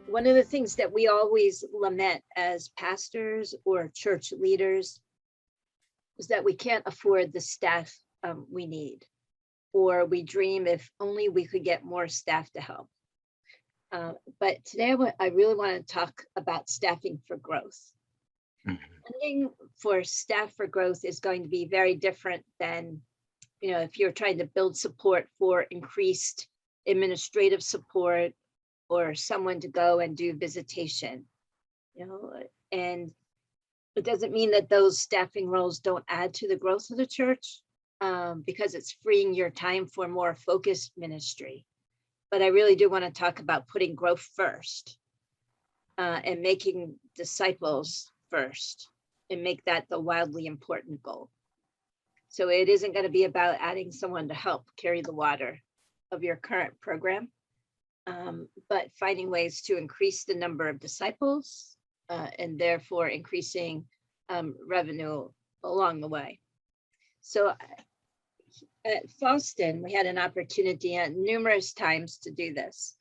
One of the things that we always lament as pastors or church leaders is that we can't afford the staff we need, or we dream if only we could get more staff to help. But today I really want to talk about staffing for growth. Mhm. Funding for staff for growth is going to be very different than, if you're trying to build support for increased administrative support or someone to go and do visitation, and it doesn't mean that those staffing roles don't add to the growth of the church, because it's freeing your time for more focused ministry. But I really do want to talk about putting growth first, and making disciples first, and make that the wildly important goal. So it isn't going to be about adding someone to help carry the water of your current program, but finding ways to increase the number of disciples, and therefore increasing revenue along the way. So at Fallston, we had an opportunity at numerous times to do this.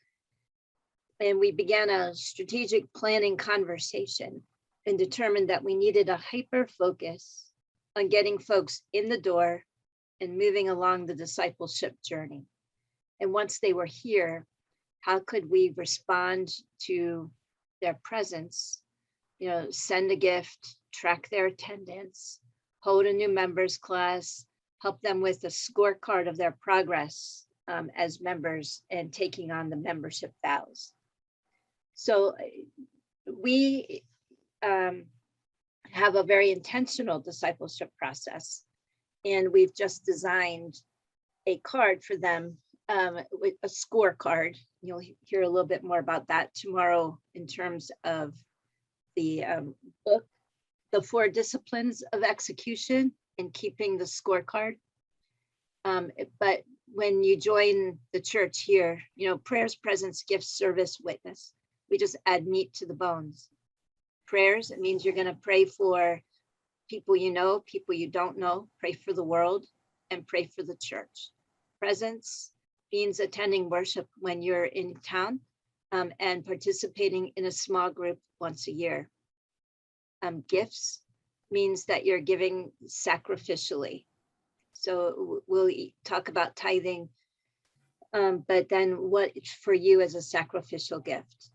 And we began a strategic planning conversation and determined that we needed a hyper focus on getting folks in the door and moving along the discipleship journey. And once they were here, how could we respond to their presence, send a gift, track their attendance, hold a new members class, help them with a scorecard of their progress as members and taking on the membership vows. So we have a very intentional discipleship process, and we've just designed a card for them, with a scorecard. You'll hear a little bit more about that tomorrow in terms of the book, The 4 Disciplines of Execution and Keeping the Scorecard. But when you join the church here, prayers, presence, gifts, service, witness, we just add meat to the bones. Prayers, it means you're going to pray for people you know, people you don't know, pray for the world, and pray for the church. Presence means attending worship when you're in town, and participating in a small group once a year. Gifts means that you're giving sacrificially. So we'll talk about tithing, but then what for you as a sacrificial gift.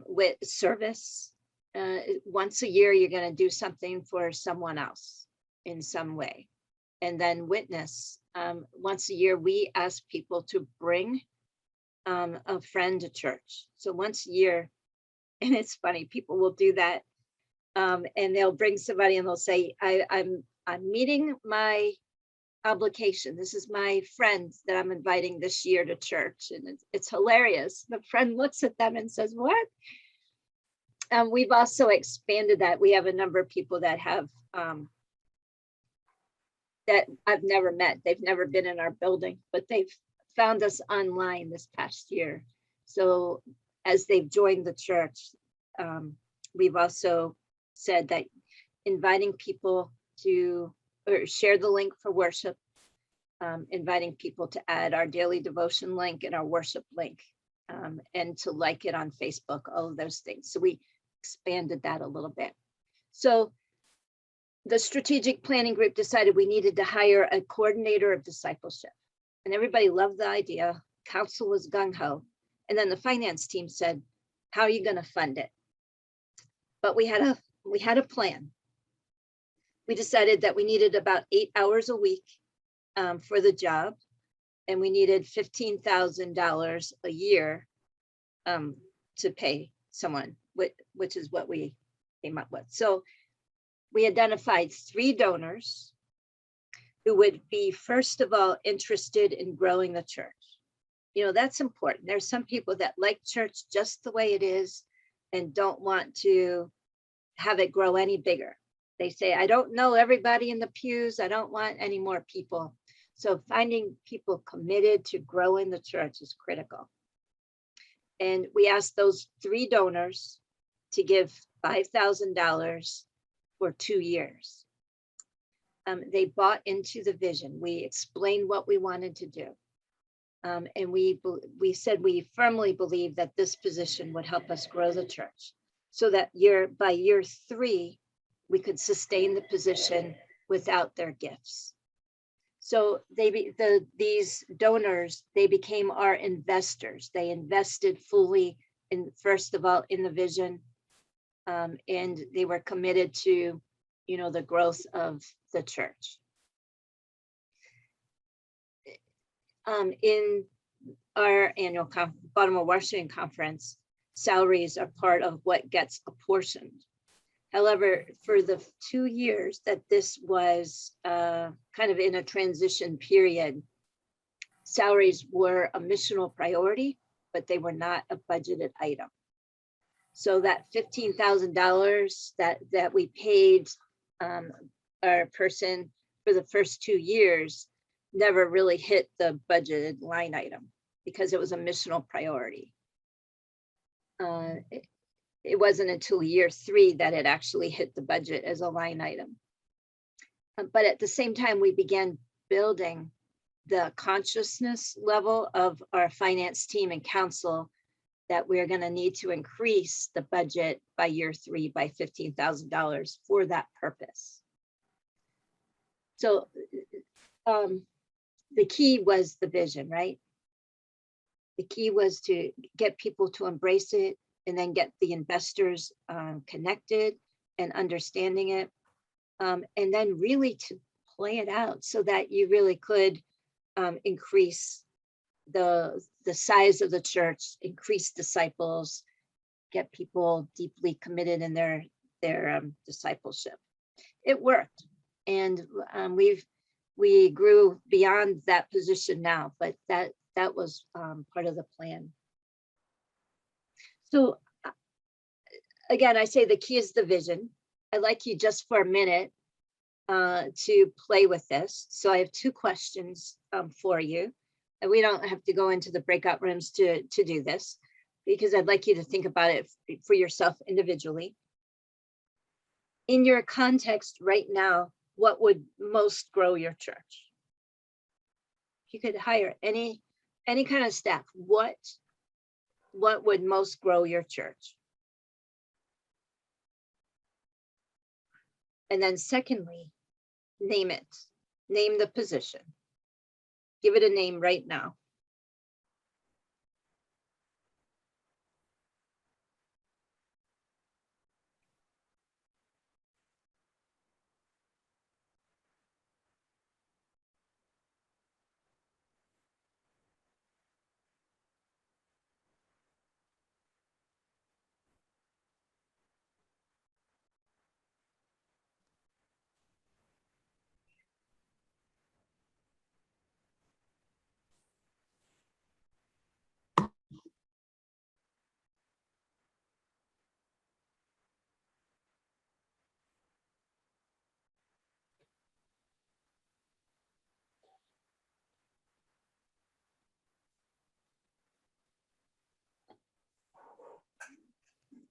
With service, once a year, you're going to do something for someone else in some way. And then witness, once a year, we ask people to bring a friend to church. So once a year, and it's funny, people will do that, and they'll bring somebody and they'll say, I'm meeting my obligation. This is my friend that I'm inviting this year to church. And it's hilarious. The friend looks at them and says, what? We've also expanded that. We have a number of people that have, that I've never met. They've never been in our building, but they've found us online this past year. So as they've joined the church, we've also said that inviting people to, or share the link for worship, inviting people to add our daily devotion link and our worship link, and to like it on Facebook, all of those things. So we expanded that a little bit. So the strategic planning group decided we needed to hire a coordinator of discipleship, and everybody loved the idea. Council was gung-ho. And then the finance team said, how are you going to fund it? But we had a plan. We decided that we needed about 8 hours a week for the job, and we needed $15,000 a year to pay someone, which is what we came up with. So we identified 3 donors who would be, first of all, interested in growing the church. That's important. There's some people that like church just the way it is and don't want to have it grow any bigger. They say, I don't know everybody in the pews. I don't want any more people. So finding people committed to growing the church is critical. And we asked those 3 donors to give $5,000 for 2 years. They bought into the vision. We explained what we wanted to do. And we said we firmly believe that this position would help us grow the church, so that by year 3, we could sustain the position without their gifts. So these donors, they became our investors. They invested fully in, first of all, in the vision, and they were committed to, the growth of the church. In our annual Baltimore Washington Conference, salaries are part of what gets apportioned. However, for the 2 years that this was kind of in a transition period, salaries were a missional priority, but they were not a budgeted item. So that $15,000 that we paid our person for the first 2 years never really hit the budgeted line item because it was a missional priority. It wasn't until year 3 that it actually hit the budget as a line item. But at the same time, we began building the consciousness level of our finance team and council that we're going to need to increase the budget by year 3 by $15,000 for that purpose. So the key was the vision, right? The key was to get people to embrace it and then get the investors connected and understanding it. And then really to play it out so that you really could increase the size of the church, increase disciples, get people deeply committed in their discipleship. It worked, and we grew beyond that position now, but that was part of the plan. So again, I say the key is the vision. I'd like you just for a minute to play with this. So I have 2 questions for you. And we don't have to go into the breakout rooms to do this, because I'd like you to think about it for yourself individually. In your context right now, what would most grow your church? If you could hire any kind of staff, what would most grow your church? And then secondly, name it. Name the position. Give it a name right now.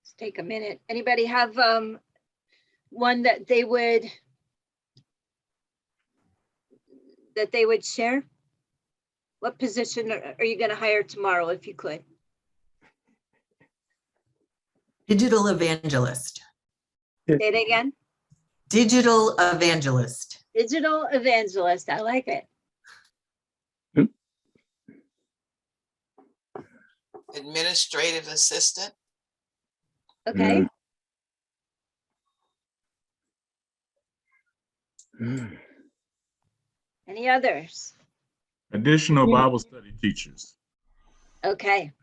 Let's take a minute. Anybody have one that they would share? What position are you going to hire tomorrow if you could? Digital evangelist. Say it again. Digital evangelist. Digital evangelist. I like it. Administrative assistant. Okay. Any others? Additional Bible study teachers. Okay.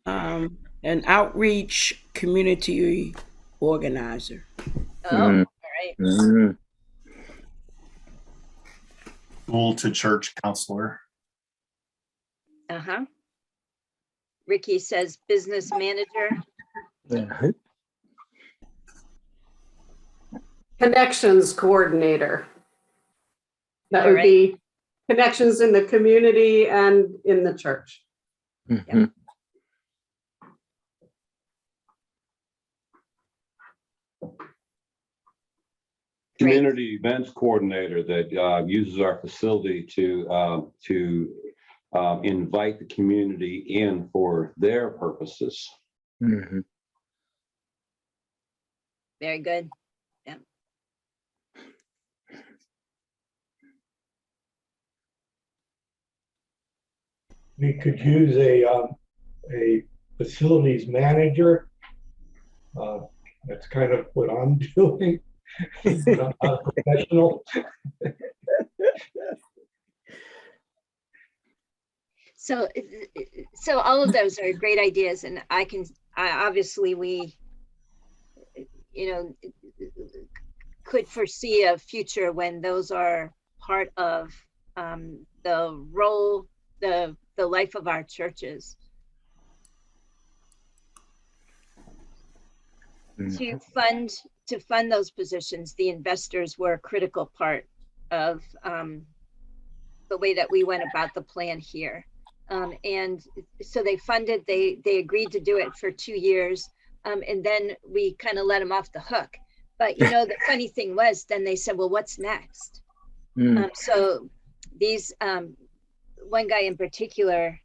An outreach community organizer. Oh, all right. School to church counselor. Uh-huh. Ricky says business manager. Connections coordinator. That All would right. be connections in the community and in the church. Yeah. Community events coordinator that uses our facility to invite the community in for their purposes. Mhm. Very good. We could use a facilities manager. That's kind of what I'm doing. But I'm not a professional. So, so all of those are great ideas, and obviously we, you know, could foresee a future when those are part of the role, the life of our churches. To fund those positions, the investors were a critical part of the way that we went about the plan here. And so they funded, they agreed to do it for 2 years. And then we kind of let them off the hook. But you know, the funny thing was, then they said, well, what's next? So these, one guy in particular,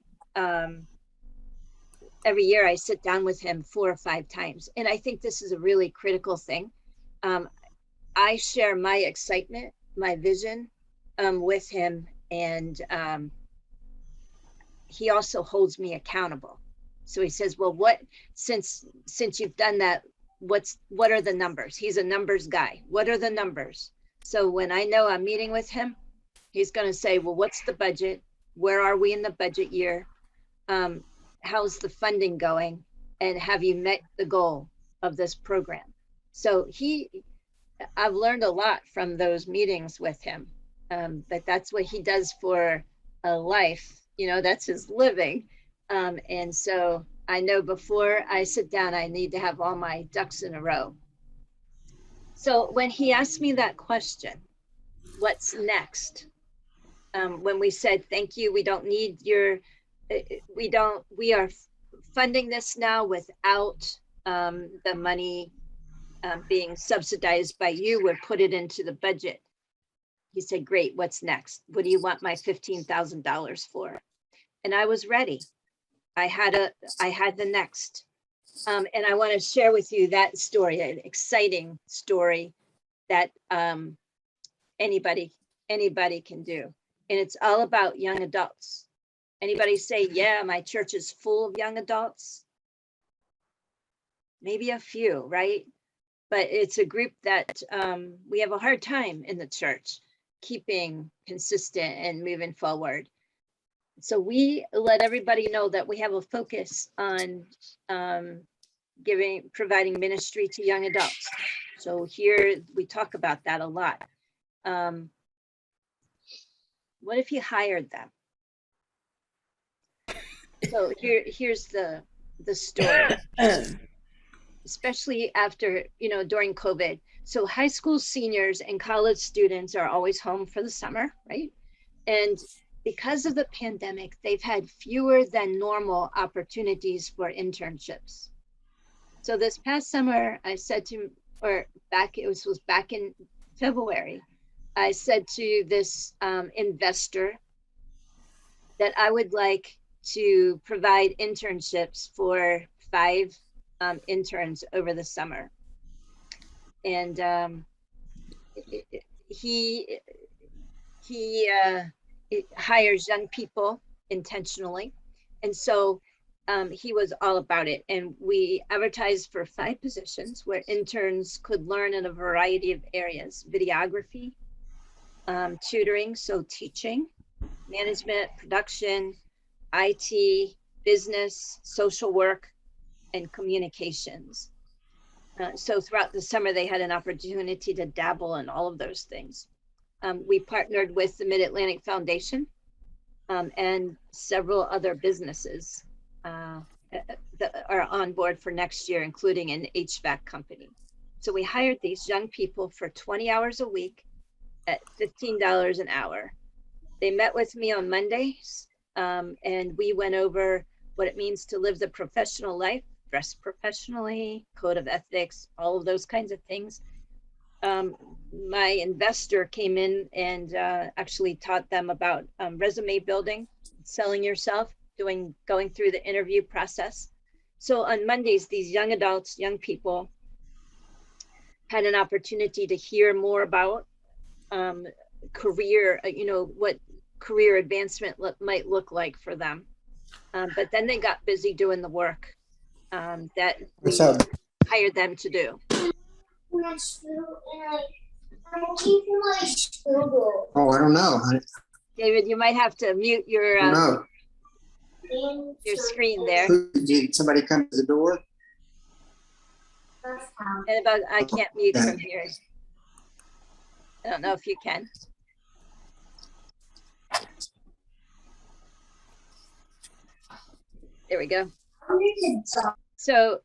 every year I sit down with him 4 or 5 times. And I think this is a really critical thing. I share my excitement, my vision with him, and he also holds me accountable. So he says, well, what, since you've done that, what are the numbers? He's a numbers guy. What are the numbers? So when I know I'm meeting with him, he's going to say, well, what's the budget? Where are we in the budget year? How's the funding going? And have you met the goal of this program? So I've learned a lot from those meetings with him, but that's what he does for a life, you know, that's his living. And so I know before I sit down, I need to have all my ducks in a row. So when he asked me that question, what's next? When we said, thank you, we don't need your, we are funding this now without the money being subsidized by you, we'll put it into the budget. He said, great, what's next? What do you want my $15,000 for? And I was ready. I had the next. And I want to share with you that story, an exciting story that anybody can do. And it's all about young adults. Anybody say, yeah, my church is full of young adults? Maybe a few, right? But it's a group that we have a hard time in the church keeping consistent and moving forward. So we let everybody know that we have a focus on providing ministry to young adults. So here we talk about that a lot. What if you hired them? So here's the story. Especially after, you know, during COVID. So high school seniors and college students are always home for the summer, right? And because of the pandemic, they've had fewer than normal opportunities for internships. So this past summer, I said to, or back, it was back in February, I said to this investor that I would like to provide internships for 5 interns over the summer. And he hires young people intentionally. And so he was all about it. And we advertised for 5 positions where interns could learn in a variety of areas: videography, tutoring, so teaching, management, production, IT, business, social work, and communications. So throughout the summer, they had an opportunity to dabble in all of those things. We partnered with the Mid-Atlantic Foundation and several other businesses that are on board for next year, including an HVAC company. So we hired these young people for 20 hours a week at $15 an hour. They met with me on Mondays, and we went over what it means to live the professional life, dress professionally, code of ethics, all of those kinds of things. My investor came in and actually taught them about resume building, selling yourself, going through the interview process. So on Mondays, these young adults, young people had an opportunity to hear more about career, what career advancement might look like for them. But then they got busy doing the work that we hired them to do. Oh, I don't know, honey. David, you might have to mute your I don't know. your screen there. Did somebody come to the door? And I can't mute from here. I don't know if you can. There we go. So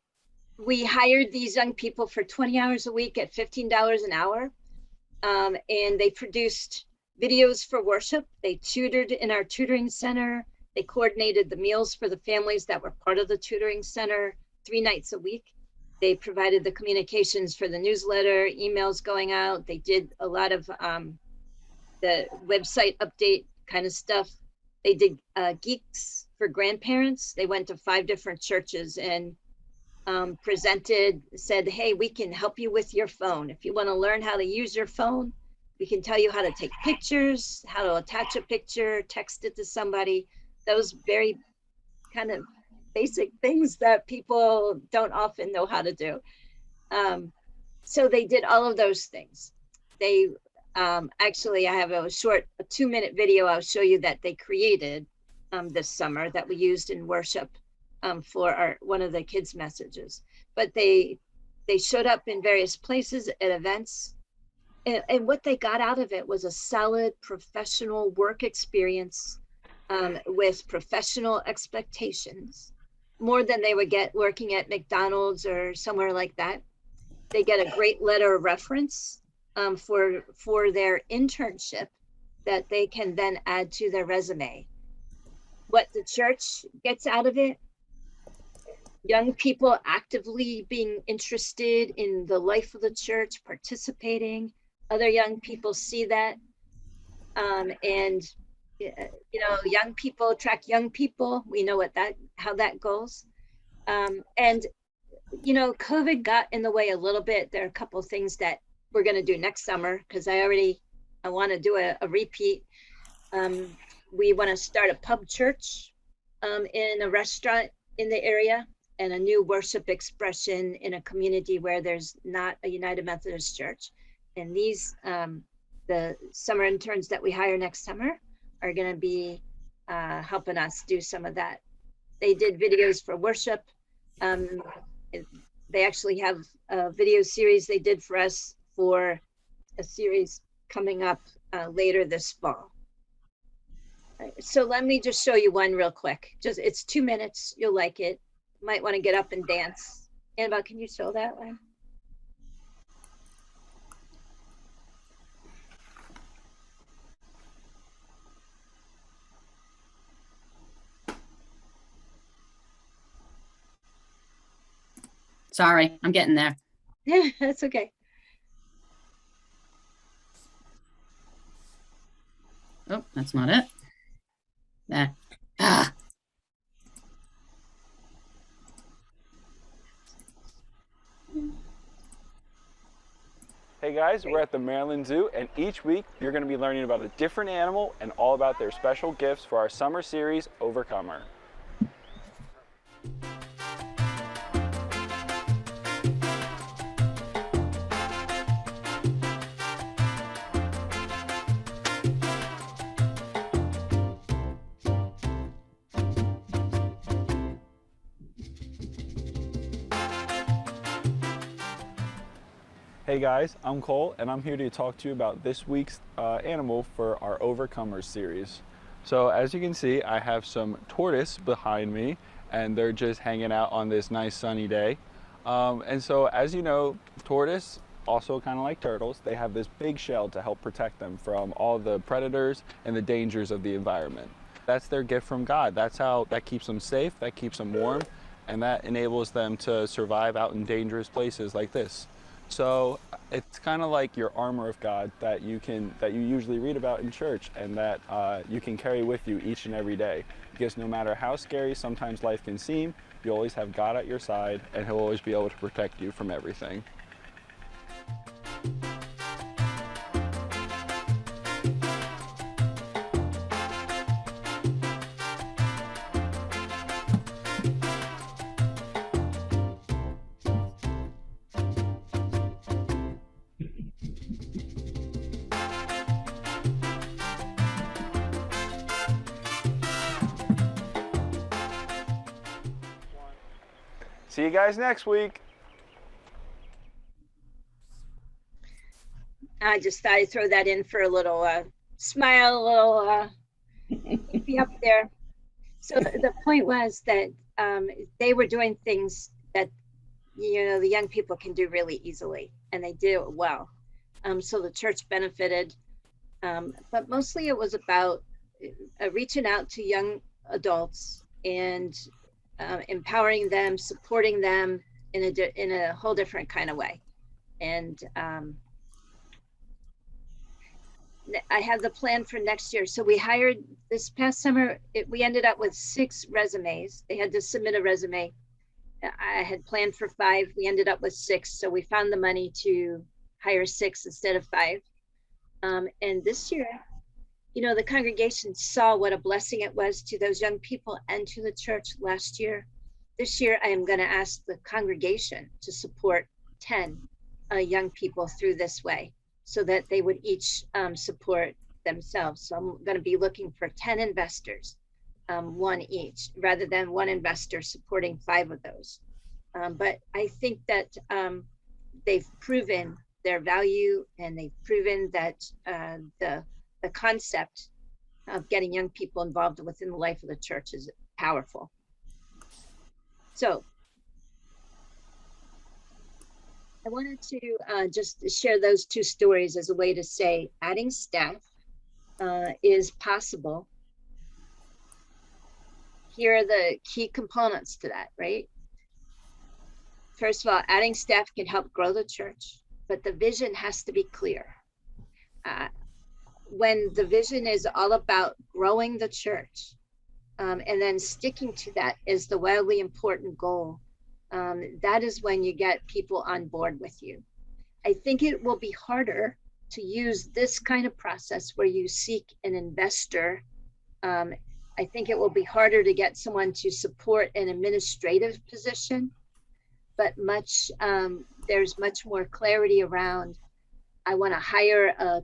we hired these young people for 20 hours a week at $15 an hour. And they produced videos for worship. They tutored in our tutoring center. They coordinated the meals for the families that were part of the tutoring center 3 nights a week. They provided the communications for the newsletter, emails going out. They did a lot of the website update kind of stuff. They did geeks for grandparents. They went to 5 different churches and presented, said, hey, we can help you with your phone. If you want to learn how to use your phone, we can tell you how to take pictures, how to attach a picture, text it to somebody. Those very kind of basic things that people don't often know how to do. So they did all of those things. They actually, I have a 2-minute video I'll show you that they created this summer that we used in worship for one of the kids' messages. But they showed up in various places at events. And what they got out of it was a solid professional work experience with professional expectations, more than they would get working at McDonald's or somewhere like that. They get a great letter of reference for their internship that they can then add to their resume. What the church gets out of it, young people actively being interested in the life of the church, participating. Other young people see that, and young people attract young people. We know how that goes. And COVID got in the way a little bit. There are a couple of things that we're going to do next summer because I want to do a repeat. We want to start a pub church in a restaurant in the area, and a new worship expression in a community where there's not a United Methodist Church. And these, the summer interns that we hire next summer are going to be helping us do some of that. They did videos for worship. They actually have a video series they did for us for a series coming up later this fall. So let me just show you one real quick. It's 2 minutes. You'll like it. Might want to get up and dance. Annabelle, can you show that one? Sorry, I'm getting there. Yeah, that's okay. Oh, that's not it. There. Ah. Hey guys, we're at the Maryland Zoo, and each week you're going to be learning about a different animal and all about their special gifts for our summer series, Overcomer. Hey guys, I'm Cole, and I'm here to talk to you about this week's animal for our Overcomers series. So as you can see, I have some tortoise behind me, and they're just hanging out on this nice sunny day. And so as you know, tortoise, also kind of like turtles, they have this big shell to help protect them from all the predators and the dangers of the environment. That's their gift from God. That keeps them safe, that keeps them warm, and that enables them to survive out in dangerous places like this. So it's kind of like your armor of God that you usually read about in church, and that you can carry with you each and every day. Because no matter how scary sometimes life can seem, you always have God at your side, and He'll always be able to protect you from everything. See you guys next week. I just thought I'd throw that in for a little smile, a little be up there. So the point was that they were doing things that, you know, the young people can do really easily, and they do it well. So the church benefited, but mostly it was about reaching out to young adults and empowering them, supporting them in a whole different kind of way. And I have the plan for next year. So we hired this past summer, we ended up with 6 resumes. They had to submit a resume. I had planned for 5. We ended up with 6. So we found the money to hire 6 instead of 5. And this year, you know, the congregation saw what a blessing it was to those young people and to the church last year. This year, I am going to ask the congregation to support 10 young people through this way, so that they would each support themselves. So I'm going to be looking for 10 investors, 1 each, rather than 1 investor supporting 5 of those. But I think that they've proven their value, and they've proven that the concept of getting young people involved within the life of the church is powerful. So I wanted to just share those 2 stories as a way to say adding staff is possible. Here are the key components to that, right? First of all, adding staff can help grow the church, but the vision has to be clear. When the vision is all about growing the church, and then sticking to that is the wildly important goal, that is when you get people on board with you. I think it will be harder to use this kind of process where you seek an investor. I think it will be harder to get someone to support an administrative position, but there's much more clarity around, I want to hire a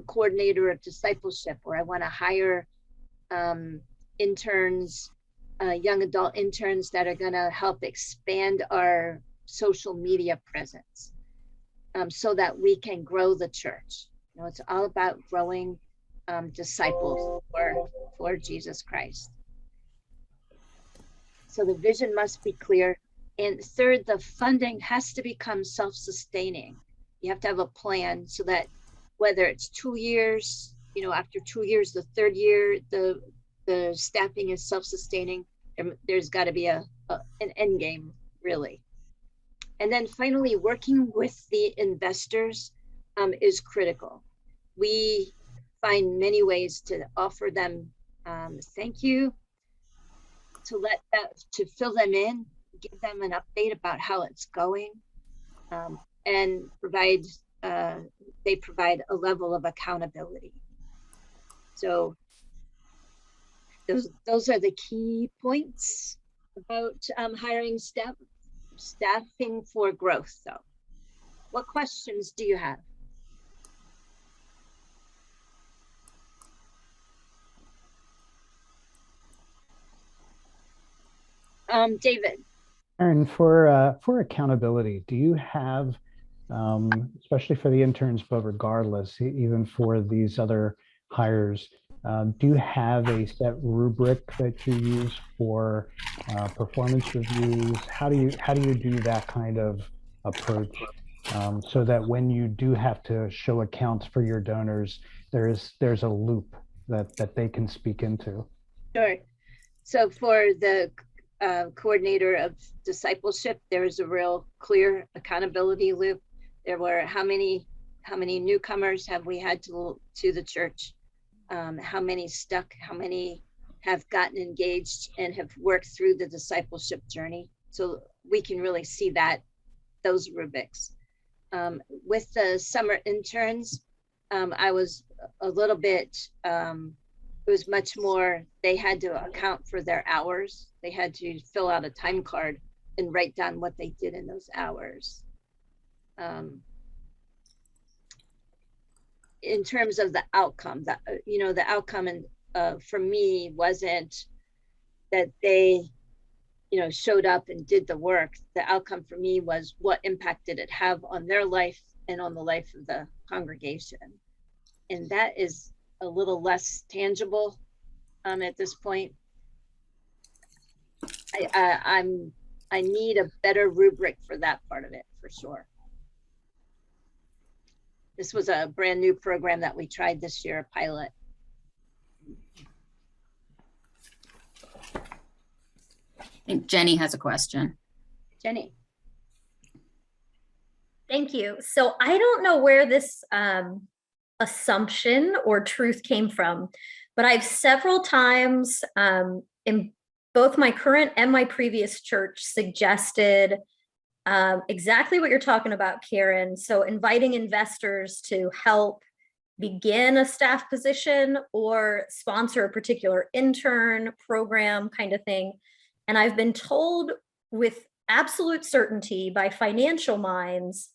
coordinator of discipleship, or I want to hire interns, young adult interns that are going to help expand our social media presence, so that we can grow the church. You know, it's all about growing disciples for Jesus Christ. So the vision must be clear. And third, the funding has to become self-sustaining. You have to have a plan so that whether it's 2 years, you know, after 2 years, the 3rd year, the staffing is self-sustaining. There's got to be an end game, really. And then finally, working with the investors is critical. We find many ways to offer them thank you, to fill them in, give them an update about how it's going, and they provide a level of accountability. So those are the key points about hiring staffing for growth. So what questions do you have? David. Karin, for accountability, do you have, especially for the interns, but regardless, even for these other hires, do you have a set rubric that you use for performance reviews? How do you do that kind of approach, so that when you do have to show accounts for your donors, there's a loop that they can speak into? Sure. So for the coordinator of discipleship, there was a real clear accountability loop. There were how many newcomers have we had to the church? How many stuck? How many have gotten engaged and have worked through the discipleship journey? So we can really see that, those rubrics. With the summer interns, I was a little bit, it was much more, they had to account for their hours. They had to fill out a time card and write down what they did in those hours. In terms of the outcome, that the outcome for me wasn't that they showed up and did the work. The outcome for me was what impact did it have on their life and on the life of the congregation. And that is a little less tangible at this point. I need a better rubric for that part of it, for sure. This was a brand new program that we tried this year, a pilot. I think Jenny has a question. Jenny. Thank you. So I don't know where this assumption or truth came from, but I've several times in both my current and my previous church suggested exactly what you're talking about, Karin. So inviting investors to help begin a staff position or sponsor a particular intern program kind of thing. And I've been told with absolute certainty by financial minds,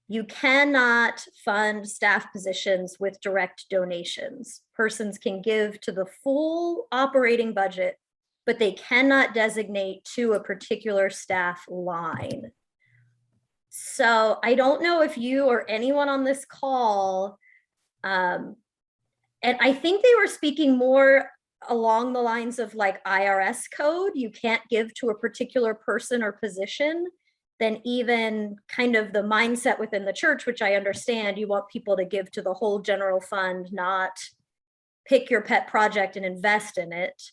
you cannot fund staff positions with direct donations. Persons can give to the full operating budget, but they cannot designate to a particular staff line. So I don't know if you or anyone on this call, and I think they were speaking more along the lines of like IRS code, you can't give to a particular person or position, than even kind of the mindset within the church, which I understand. You want people to give to the whole general fund, not pick your pet project and invest in it.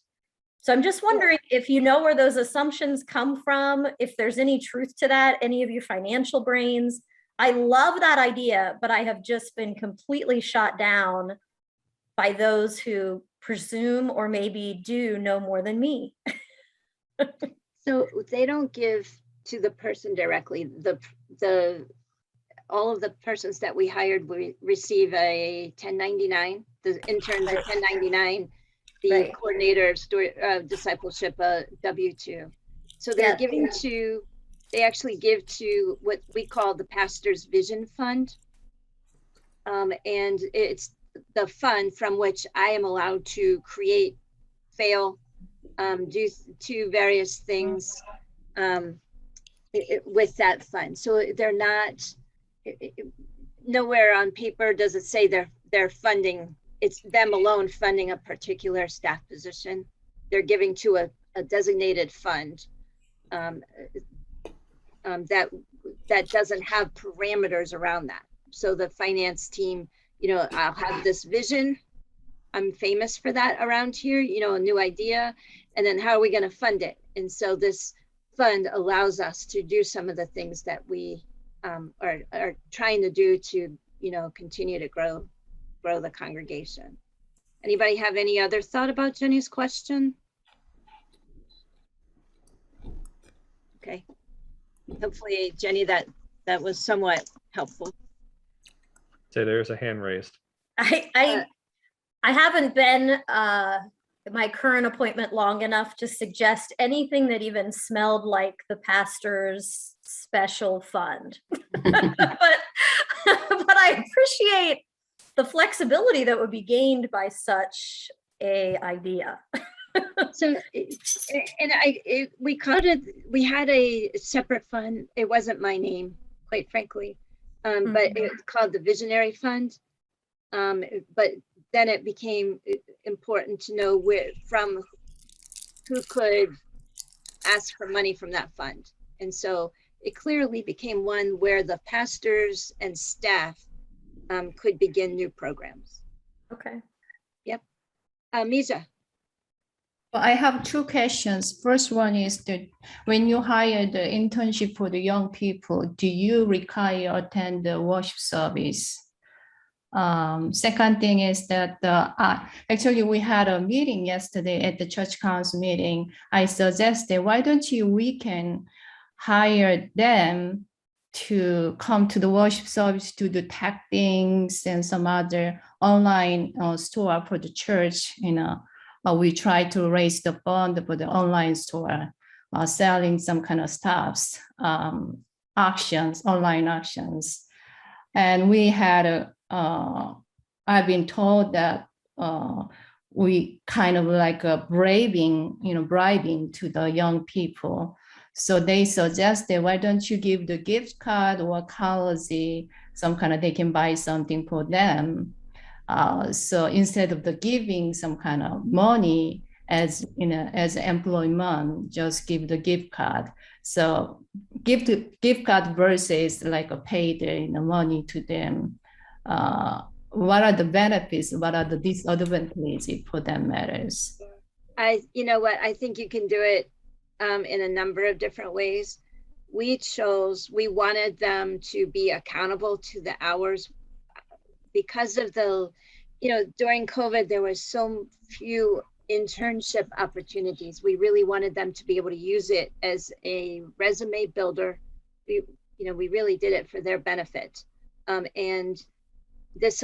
So I'm just wondering if you know where those assumptions come from, if there's any truth to that, any of you financial brains. I love that idea, but I have just been completely shot down by those who presume or maybe do know more than me. So they don't give to the person directly. All of the persons that we hired, we receive a 1099. The interns a 1099. The Right. coordinator of discipleship a W-2. So they're giving to, they actually give to what we call the Pastor's Vision Fund. And it's the fund from which I am allowed to create, fail, do various things with that fund. So they're not, nowhere on paper does it say they're funding, it's them alone funding a particular staff position. They're giving to a designated fund that doesn't have parameters around that. So the finance team, I'll have this vision. I'm famous for that around here, a new idea. And then how are we going to fund it? And so this fund allows us to do some of the things that we are trying to do to, continue to grow the congregation. Anybody have any other thought about Jenny's question? Okay. Hopefully, Jenny, that was somewhat helpful. So there's a hand raised. I haven't been my current appointment long enough to suggest anything that even smelled like the pastor's special fund. but I appreciate the flexibility that would be gained by such a idea. So, and we had a separate fund. It wasn't my name, quite frankly, but it's called the Visionary Fund. But then it became important to know who could ask for money from that fund. And so it clearly became one where the pastors and staff could begin new programs. Okay. Yep. Mija. Well, I have two questions. First one is that when you hire the internship for the young people, do you require attend the worship service? Second thing is that actually we had a meeting yesterday at the church council meeting. I suggested why don't we can hire them to come to the worship service to do tech things and some other online store for the church. We try to raise the fund for the online store, selling some kind of stuffs, auctions, online auctions. And we had, I've been told that we kind of like bribing to the young people. So they suggested, why don't you give the gift card or policy, some kind of, they can buy something for them. So instead of the giving some kind of money as employment, just give the gift card. So give the gift card versus like a paid money to them. What are the benefits? What are the disadvantages for that matters? You know what, I think you can do it in a number of different ways. We wanted them to be accountable to the hours because of during COVID, there was so few internship opportunities. We really wanted them to be able to use it as a resume builder. We really did it for their benefit. And this,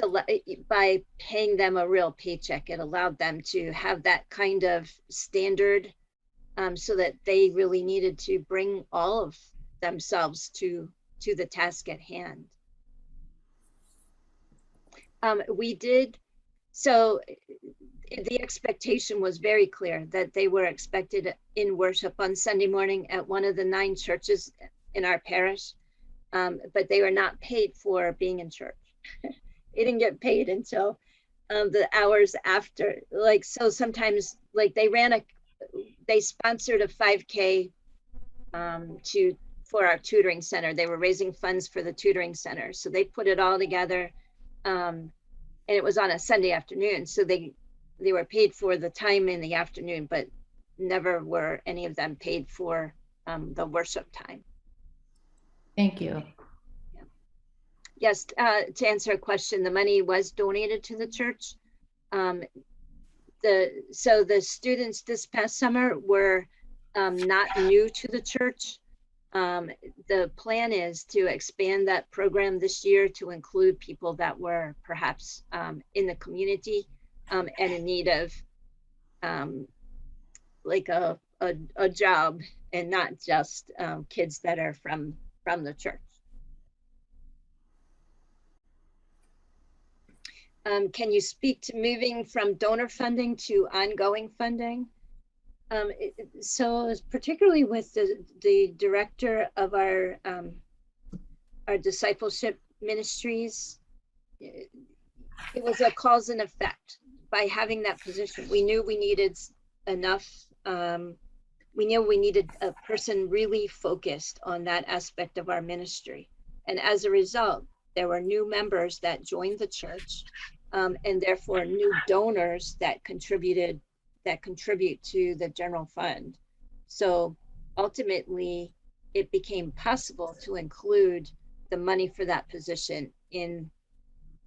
by paying them a real paycheck, it allowed them to have that kind of standard so that they really needed to bring all of themselves to the task at hand. So the expectation was very clear that they were expected in worship on Sunday morning at one of the 9 churches in our parish, but they were not paid for being in church. They didn't get paid until the hours after. So sometimes they sponsored a 5K for our tutoring center. They were raising funds for the tutoring center. So they put it all together. And it was on a Sunday afternoon. So they were paid for the time in the afternoon, but never were any of them paid for the worship time. Thank you. Yeah. Yes, to answer a question, the money was donated to the church. So the students this past summer were not new to the church. The plan is to expand that program this year to include people that were perhaps in the community and in need of like a job, and not just kids that are from the church. Can you speak to moving from donor funding to ongoing funding? So particularly with the director of our discipleship ministries, it was a cause and effect. By having that position, we knew we needed enough. We knew we needed a person really focused on that aspect of our ministry. And as a result, there were new members that joined the church, and therefore new donors that contribute to the general fund. So ultimately, it became possible to include the money for that position in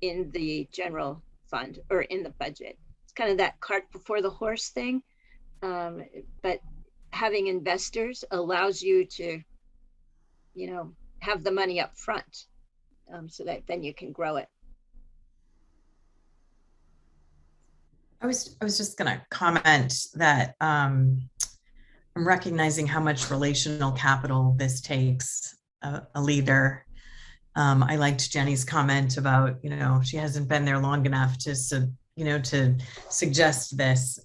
the general fund or in the budget. It's kind of that cart before the horse thing, but having investors allows you to, have the money up front, so that then you can grow it. I was just going to comment that I'm recognizing how much relational capital this takes, a leader. I liked Jenny's comment about, she hasn't been there long enough to suggest this.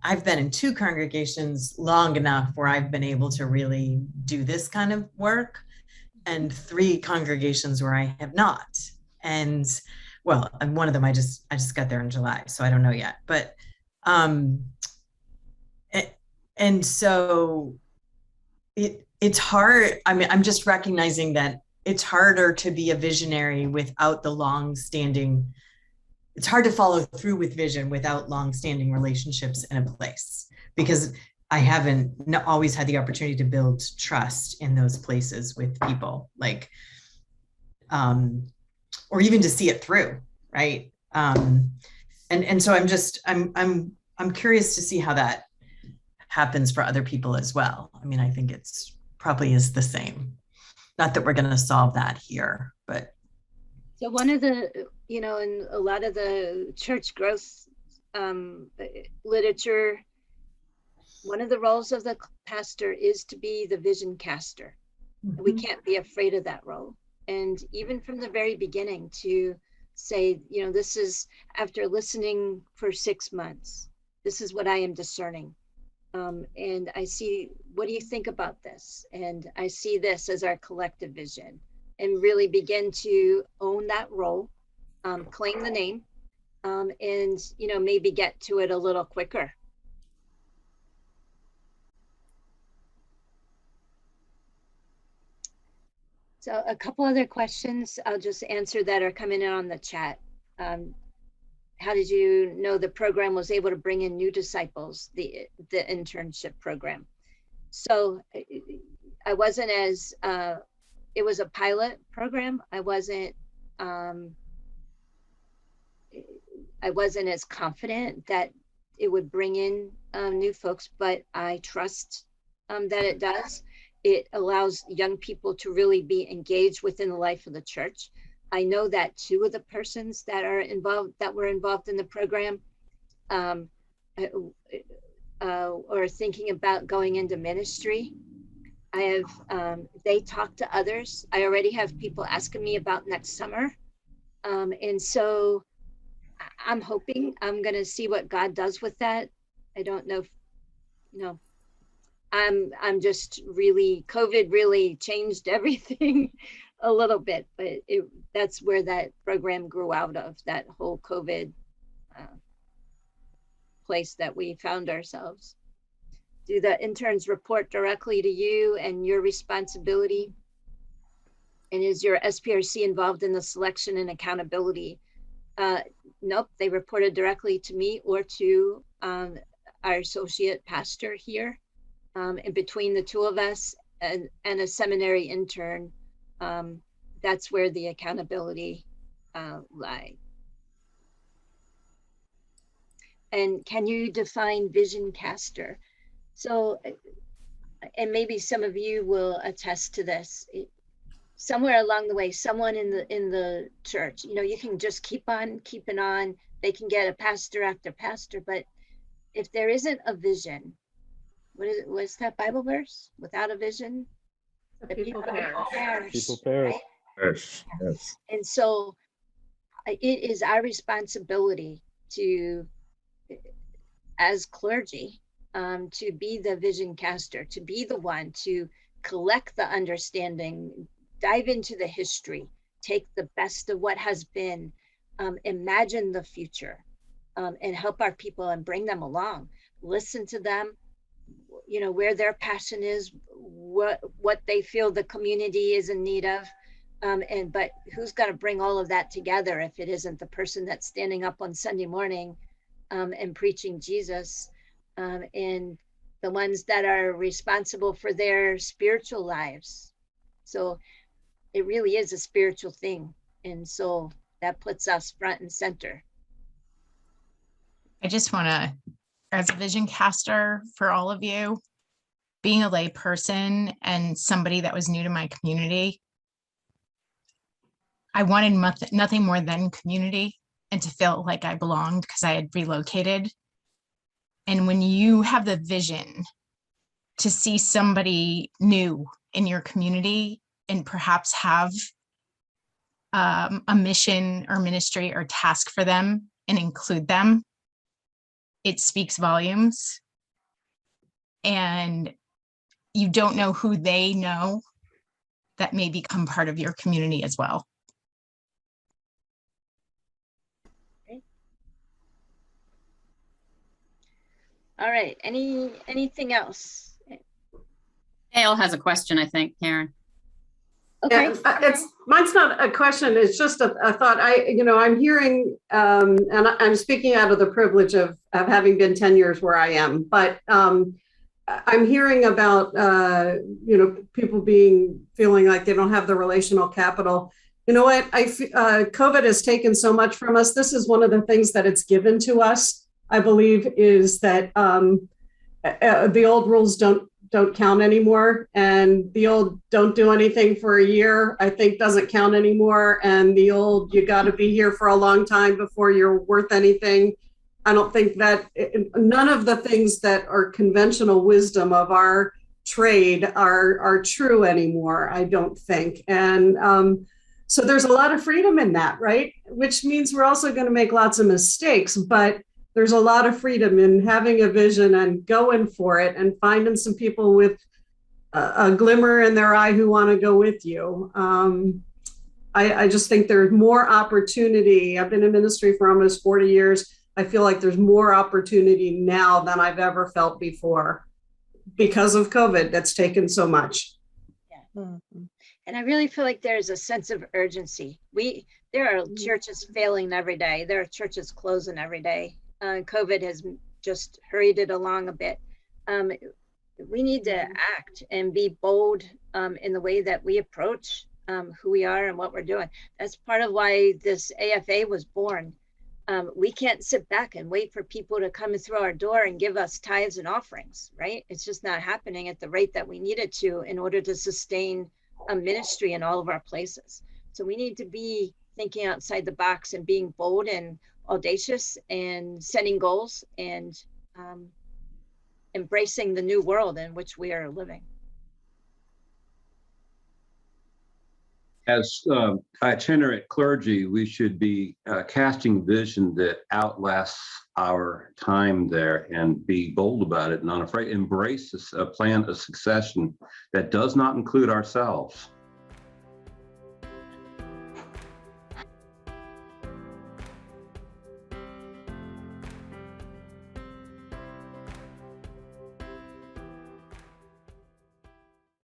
I've been in 2 congregations long enough where I've been able to really do this kind of work, and 3 congregations where I have not. And well, one of them I just got there in July, so I don't know yet. But and so it's hard. I mean, I'm just recognizing that it's harder to be a visionary without the long-standing it's hard to follow through with vision without long-standing relationships in a place, because I haven't always had the opportunity to build trust in those places with people, like, or even to see it through, right? And so I'm curious to see how that happens for other people as well. I mean, I think it's probably is the same. Not that we're going to solve that here, but. So one of the, you know, in a lot of the church growth literature, one of the roles of the pastor is to be the vision caster. Mm-hmm. We can't be afraid of that role. And even from the very beginning to say, you know, this is after listening for 6 months, this is what I am discerning. And I see, what do you think about this? And I see this as our collective vision, and really begin to own that role, claim the name, and, you know, maybe get to it a little quicker. So a couple other questions I'll just answer that are coming in on the chat. How did you know the program was able to bring in new disciples, the internship program? So I wasn't as, it was a pilot program. I wasn't as confident that it would bring in new folks, but I trust that it does. It allows young people to really be engaged within the life of the church. I know that 2 of the persons that were involved in the program or thinking about going into ministry. I have, they talk to others. I already have people asking me about next summer. And so I'm hoping I'm going to see what God does with that. I don't know if, you know, I'm just really, COVID really changed everything a little bit, but that's where that program grew out of, that whole COVID place that we found ourselves. Do the interns report directly to you and your responsibility? And is your SPRC involved in the selection and accountability? Nope, they reported directly to me or to our associate pastor here. And between the 2 of us and a seminary intern, that's where the accountability lie. And can you define vision caster? So, and maybe some of you will attest to this. Somewhere along the way, someone in the church, you know, you can just keep on keeping on. They can get a pastor after pastor, but if there isn't a vision, what's that Bible verse? Without a vision, the people perish. People perish. Right? Yes. And so it is our responsibility to, as clergy, to be the vision caster, to be the one to collect the understanding, dive into the history, take the best of what has been, imagine the future, and help our people and bring them along, listen to them, you know, where their passion is, what they feel the community is in need of. But who's got to bring all of that together if it isn't the person that's standing up on Sunday morning and preaching Jesus, and the ones that are responsible for their spiritual lives. So it really is a spiritual thing. And so that puts us front and center. I just want to, as a vision caster for all of you, being a lay person and somebody that was new to my community, I wanted nothing more than community and to feel like I belonged because I had relocated. And when you have the vision to see somebody new in your community and perhaps have a mission or ministry or task for them and include them, it speaks volumes. And you don't know who they know that may become part of your community as well. Okay. All right, anything else? Hale has a question, I think, Karen. Okay. Mine's not a question. It's just a thought. I'm hearing, and I'm speaking out of the privilege of having been 10 years where I am, but I'm hearing about, people feeling like they don't have the relational capital. You know what? COVID has taken so much from us. This is one of the things that it's given to us, I believe, is that the old rules don't count anymore, and the old don't do anything for a year, I think, doesn't count anymore, and the old you got to be here for a long time before you're worth anything. I don't think that none of the things that are conventional wisdom of our trade are true anymore, I don't think. And so there's a lot of freedom in that, right? Which means we're also going to make lots of mistakes, but there's a lot of freedom in having a vision and going for it and finding some people with a glimmer in their eye who want to go with you. I just think there's more opportunity. I've been in ministry for almost 40 years. I feel like there's more opportunity now than I've ever felt before because of COVID that's taken so much. Yeah. Mm-hmm. And I really feel like there's a sense of urgency. There are churches failing every day. There are churches closing every day. COVID has just hurried it along a bit. We need to act and be bold in the way that we approach who we are and what we're doing. That's part of why this AFA was born. We can't sit back and wait for people to come through our door and give us tithes and offerings, right? It's just not happening at the rate that we need it to in order to sustain a ministry in all of our places. So we need to be thinking outside the box and being bold and audacious and setting goals and embracing the new world in which we are living. As itinerant clergy, we should be casting vision that outlasts our time there and be bold about it, not afraid. Embrace a plan of succession that does not include ourselves.